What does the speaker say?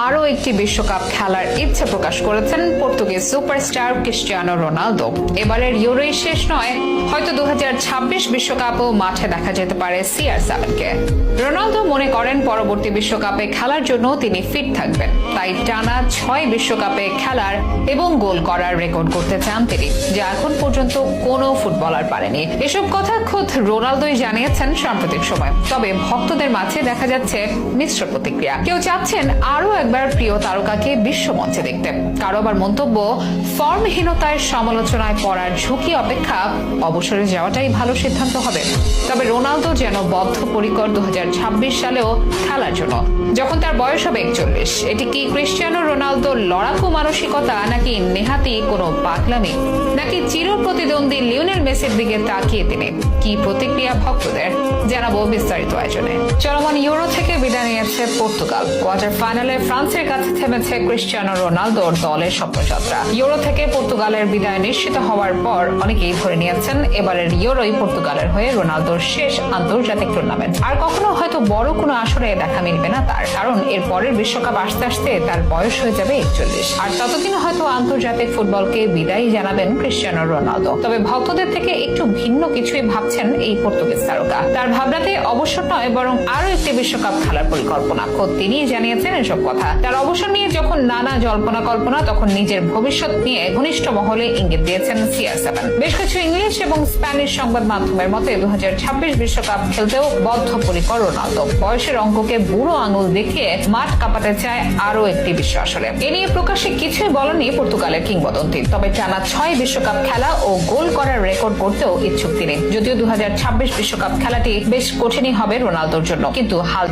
আরও একটি বিশ্বকাপ খেলার ইচ্ছে প্রকাশ করেছেন পর্তুগিজ সুপারস্টার ক্রিস্টিয়ানো রোনালদো। এবারের ইউরোই শেষ নয়, হয়তো 2026 বিশ্বকাপও মাঠে দেখা যেতে পারে CR7-কে। রোনালদো মনে করেন পরবর্তী বিশ্বকাপে খেলার জন্য তিনি ফিট থাকবেন, তাই টানা 6 বিশ্বকাপে খেলার এবং গোল করার রেকর্ড করতে চান তিনি, যা এখন পর্যন্ত কোনো ফুটবলার পারেনি। এসব কথা খোদ রোনালদোই জানিয়েছেন সাম্প্রতিক সময়। তবে ভক্তদের মাঝে দেখা যাচ্ছে মিশ্র প্রতিক্রিয়া। কেউ চাচ্ছেন আরো একবার প্রিয় তারকাকে বিশ্বমঞ্চে দেখতে, কারো আবার মন্তব্য ফর্মহীনতায় সমালোচনায় পড়ার ঝুঁকি অপেক্ষা অবসরে যাওয়াটাই ভালো সিদ্ধান্ত হবে। তবে রোনালদো যেন বদ্ধপরিকর 2026 সালেও খেলার জন্য, যখন তার বয়স হবে 41। এটি কি ক্রিস্টিয়ানো রোনালদোর লড়াকু মানসিকতা, নাকি নেহাতি কোনো পাগলামি, নাকি চির প্রতিদ্বন্দ্বী লিওনেল মেসির দিকে তাকিয়ে তিনি? কি প্রতিক্রিয়া ভক্তদের, জানাবো বিস্তারিত আয়োজনে। চলমান ইউরো থেকে বিদায় নিয়েছে পর্তুগাল। কোয়ার্টার ফাইনালে ফ্রান্সের কাছে থেমেছে ক্রিস্টিয়ানো রোনালদোর দলের স্বপ্নযাত্রা। ইউরো থেকে পর্তুগালের বিদায় নিশ্চিত হওয়ার পর অনেকেই ধরে নিয়েছেন এবারের ইউরোই পর্তুগালের হয়ে রোনালদোর শেষ আন্তর্জাতিক টুর্নামেন্ট। আর কখনো হয়তো বড় কোনো আসরে দেখা মিলবে না তার, কারণ এর পরের বিশ্বকাপ আসতে আসতে তার বয়স হয়ে যাবে 41। আর ততদিনে হয়তো আন্তর্জাতিক ফুটবলকে বিদায় জানাবেন ক্রিস্টিয়ানো রোনালদো। তবে ভক্তদের থেকে একটু ভিন্ন কিছুই ভাবছেন এই পর্তুগিজ তারকা। তার ভাবনাতে অবসর নয়, বরং আরো একটি বিশ্বকাপ খেলার পরিকল্পনা। খোদ তিনিই জানিয়েছেন এসব কথা। তার অবসর নিয়ে যখন নানা জল্পনা কল্পনা, তখন নিজের ভবিষ্যৎ নিয়ে ঘনিষ্ঠ মহলে ইঙ্গিত দিয়েছেন CR7। বেশ কিছু ইংলিশ এবং স্প্যানিশ সংবাদ মাধ্যমের মতে 2026 বিশ্বকাপ খেলতেও বদ্ধপরিকর রোনালদো। বয়সের অঙ্ককে বুড়ো আঙুল দেখিয়ে মাঠ কাঁপাতে চায় আরো একটি বিশ্ব আসরে। এ নিয়ে প্রকাশ্যে কিছুই বলেনি পর্তুগালের কিংবদন্তি। তবে টানা 6 বিশ্বকাপ খেলা ও গোল করার রেকর্ড করতেও ইচ্ছুক তিনি। যদিও 2026 বিশ্বকাপ খেলাটি বেশ কঠিনই হবে রোনালদোর জন্য, কিন্তু হাল